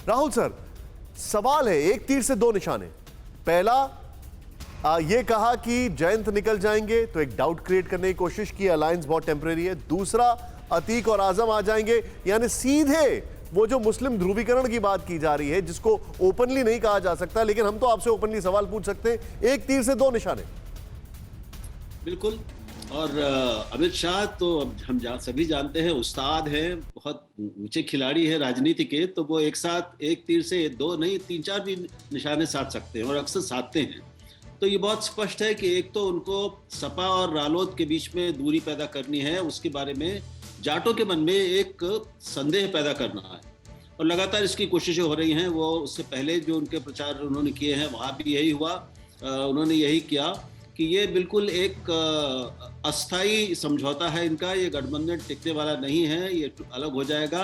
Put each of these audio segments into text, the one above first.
Rahul sir, सवाल है, एक तीर से दो निशाने। पहला ये कहा कि जयंत निकल जाएंगे तो एक डाउट क्रिएट करने की कोशिश की, अलायंस बहुत टेम्परेरी है। दूसरा, अतीक और आजम आ जाएंगे, यानी सीधे वो जो मुस्लिम ध्रुवीकरण की बात की जा रही है, जिसको ओपनली नहीं कहा जा सकता, लेकिन हम तो आपसे ओपनली सवाल पूछ सकते हैं। एक तीर से दो निशाने। बिल्कुल। और अमित शाह तो हम सभी जानते हैं, उस्ताद हैं, बहुत ऊंचे खिलाड़ी हैं राजनीति के, तो वो एक साथ एक तीर से दो नहीं 3-4 भी निशाने साध सकते हैं और अक्सर साधते हैं। तो ये बहुत स्पष्ट है कि एक तो उनको सपा और रालोद के बीच में दूरी पैदा करनी है, उसके बारे में जाटों के मन में एक संदेह पैदा करना है और लगातार इसकी कोशिशें हो रही हैं। वो उससे पहले जो उनके प्रचार उन्होंने किए हैं वहाँ भी यही हुआ, उन्होंने यही किया कि ये बिल्कुल एक अस्थाई समझौता है इनका, ये गठबंधन टिकने वाला नहीं है, ये अलग हो जाएगा।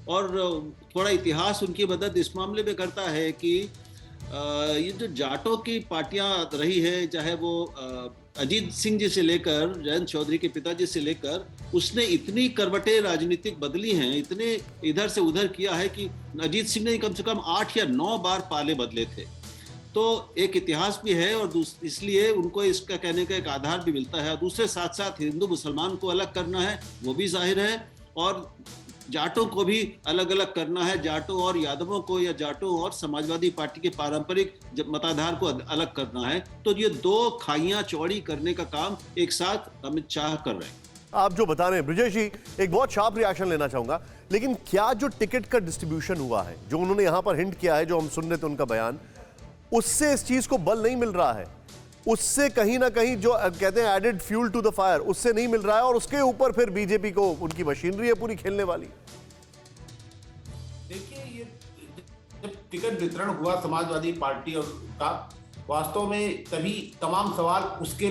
और थोड़ा इतिहास उनकी मदद इस मामले में करता है कि ये जो जाटों की पार्टियां रही है, चाहे वो अजीत सिंह जी से लेकर जयंत चौधरी के पिताजी से लेकर, उसने इतनी करवटें राजनीतिक बदली हैं, इतने इधर से उधर किया है कि अजीत सिंह ने कम से कम 8 या 9 बार पाले बदले थे। तो एक इतिहास भी है और इसलिए उनको इसका कहने का एक आधार भी मिलता है। दूसरे साथ साथ हिंदू मुसलमान को अलग करना है, वो भी जाहिर है, और जाटों को भी अलग अलग करना है, जाटों और यादवों को या जाटों और समाजवादी पार्टी के पारंपरिक मताधार को अलग करना है। तो ये दो खाइयां चौड़ी करने का काम एक साथ अमित शाह कर रहे हैं। आप जो बता रहे हैं ब्रिजेश जी, एक बहुत शार्प रिएक्शन लेना चाहूंगा, लेकिन क्या जो टिकट का डिस्ट्रीब्यूशन हुआ है, जो उन्होंने यहां पर हिंट किया है, जो हम सुन रहे थे उनका बयान, उससे इस चीज को बल नहीं मिल रहा है? उससे कहीं ना कहीं जो कहते हैं added fuel to the fire, उससे नहीं मिल रहा है, और उसके ऊपर फिर बीजेपी को उनकी मशीनरी है पूरी खेलने वाली। देखिए, ये जब टिकट वितरण हुआ समाजवादी पार्टी और का, वास्तव में तभी तमाम सवाल उसके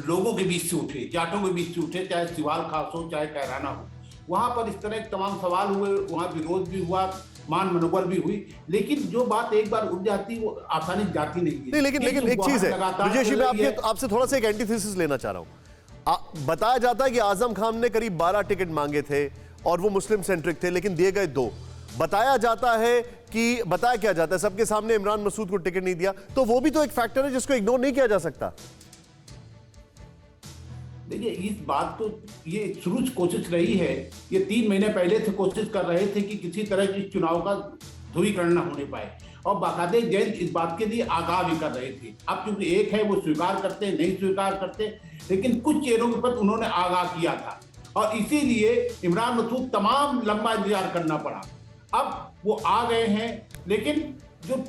लोगों के बीच से उठे, जाटों के बीच से उठे, चाहे सिवाल खास हो चाहे कैराना हो। वहां पर इस तरह के तमाम सवाल हुए, वहां विरोध भी हुआ, मान मनोबल भी हुई, लेकिन जो बात एक बार उठ जाती वो आसानी जाती नहीं है। लेकिन एक चीज है ब्रिजेश जी, मैं आपसे थोड़ा सा एक एंटीथेसिस लेना चाह रहा हूं। बताया जाता है कि आजम खान ने करीब 12 टिकट मांगे थे और वो मुस्लिम सेंट्रिक थे, लेकिन दिए गए 2। बताया जाता है कि बताया क्या जाता है, सबके सामने इमरान मसूद को टिकट नहीं दिया, तो वो भी तो एक फैक्टर है जिसको इग्नोर नहीं किया जा सकता। देखिए, इस बात को ये शुरू से कोशिश रही है, ये 3 महीने पहले से कोशिश कर रहे थे कि किसी तरह की चुनाव का ध्रुवीकरण न होने पाए, और बाकायदे जैन इस बात के लिए आगाह भी कर रहे थे। अब क्योंकि एक है वो स्वीकार करते नहीं स्वीकार करते, लेकिन कुछ चेहरों के प्रति उन्होंने आगाह किया था और इसीलिए इमरान मसूद तमाम लंबा इंतजार करना पड़ा। अब वो आ गए हैं, लेकिन जो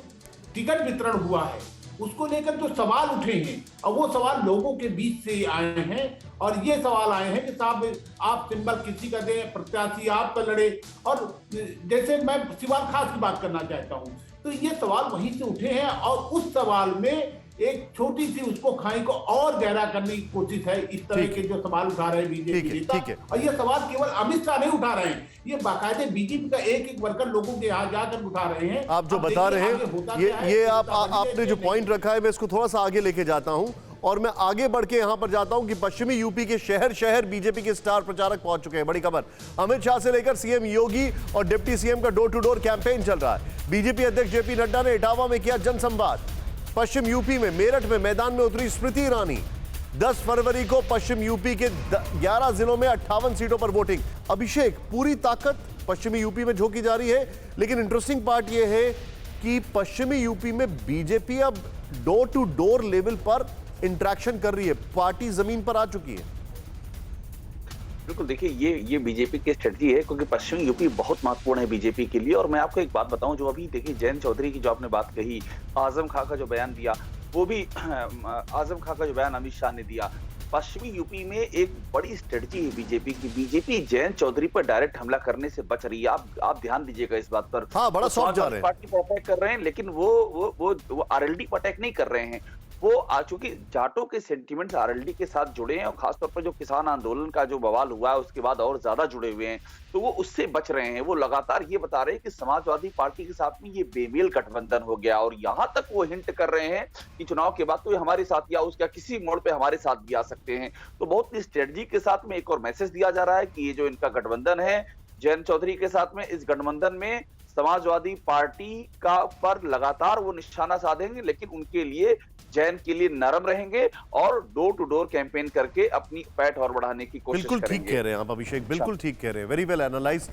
टिकट वितरण हुआ है उसको लेकर जो सवाल उठे हैं, और वो सवाल लोगों के बीच से आए हैं, और ये सवाल आए हैं कि साहब आप सिंबल किसी का दें, प्रत्याशी आपका लड़े। और जैसे मैं सिवाल खास की बात करना चाहता हूँ, तो ये सवाल वहीं से उठे हैं, और उस सवाल में एक छोटी सी उसको खाई को और गहरा करने की कोशिश है। इस तरह के जो सवाल उठा रहे हैं बीजेपी नेता, और ये सवाल केवल अमित शाह नहीं उठा रहे हैं, ये बाकायदे बीजेपी का एक वर्कर लोगों के यहाँ जाकर उठा रहे हैं। आप जो बता रहे हैं, ये आपने जो पॉइंट रखा है, मैं इसको थोड़ा सा आगे लेके जाता हूं, और मैं आगे बढ़ के यहां पर जाता हूं कि पश्चिमी यूपी के शहर शहर बीजेपी के स्टार प्रचारक पहुंच चुके हैं। बड़ी खबर, अमित शाह से लेकर सीएम योगी और डिप्टी सीएम का डोर टू डोर कैंपेन चल रहा है। बीजेपी अध्यक्ष जेपी नड्डा ने इटावा में किया जनसंवाद। पश्चिम यूपी में मेरठ में मैदान में उतरी स्मृति ईरानी। 10 फरवरी को पश्चिम यूपी के 11 जिलों में 58 सीटों पर वोटिंग। अभिषेक, पूरी ताकत पश्चिमी यूपी में झोंकी जा रही है, लेकिन इंटरेस्टिंग पार्ट यह है कि पश्चिमी यूपी में बीजेपी अब डोर टू डोर लेवल पर इंटरेक्शन कर रही है, पार्टी जमीन पर आ चुकी है। बिल्कुल, देखिए ये बीजेपी की स्ट्रेटजी है, क्योंकि पश्चिमी यूपी बहुत महत्वपूर्ण है बीजेपी के लिए। और मैं आपको एक बात बताऊं, जो अभी देखिए जयंत चौधरी की जो आपने बात कही, आजम खां का जो बयान दिया, वो भी आजम खां का जो बयान अमित शाह ने दिया, पश्चिमी यूपी में एक बड़ी स्ट्रेटजी है बीजेपी की। बीजेपी जयंत चौधरी पर डायरेक्ट हमला करने से बच रही है। आप ध्यान दीजिएगा इस बात पर। हाँ, बड़ा सॉफ्ट जा रहे हैं। पार्टी पर अटैक कर रहे हैं, लेकिन वो आरएलडी पर अटैक नहीं कर रहे हैं। वो चूंकि जाटों के सेंटिमेंट्स आरएलडी के साथ जुड़े हैं, और खासतौर पर जो किसान आंदोलन का जो बवाल हुआ है उसके बाद और ज्यादा जुड़े हुए हैं, तो वो उससे बच रहे हैं। वो लगातार ये बता रहे हैं कि समाजवादी पार्टी के साथ में ये बेमेल गठबंधन हो गया, और यहां तक वो हिंट कर रहे हैं कि चुनाव के बाद तो ये हमारे साथ या उसका किसी मोड़ पे हमारे साथ भी आ सकते हैं। तो बहुत स्ट्रेटजी के साथ में एक और मैसेज दिया जा रहा है कि ये जो इनका गठबंधन है जयंत चौधरी के साथ में, इस गठबंधन में समाजवादी पार्टी का पर लगातार वो निशाना साधेंगे, लेकिन उनके लिए जैन के लिए नरम रहेंगे और डोर टू डोर कैंपेन करके अपनी पैठ और बढ़ाने की कोशिश बिल्कुल करेंगे। ठीक कह रहे हैं आप अभिषेक, बिल्कुल ठीक कह रहे हैं, वेरी वेल एनालाइज।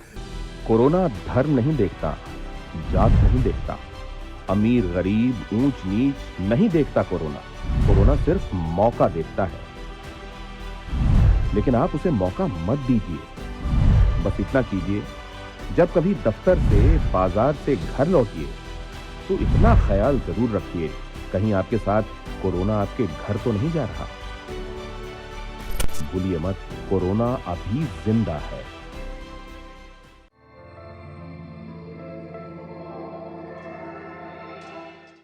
कोरोना धर्म नहीं देखता, जात नहीं देखता, अमीर गरीब ऊंच नीच नहीं देखता। कोरोना सिर्फ मौका देखता है, लेकिन आप उसे मौका मत दीजिए। बस इतना कीजिए, जब कभी दफ्तर से बाजार से घर लौटिए तो इतना ख्याल जरूर रखिए कहीं आपके साथ कोरोना आपके घर तो नहीं जा रहा। भूलिए मत, कोरोना अभी जिंदा है।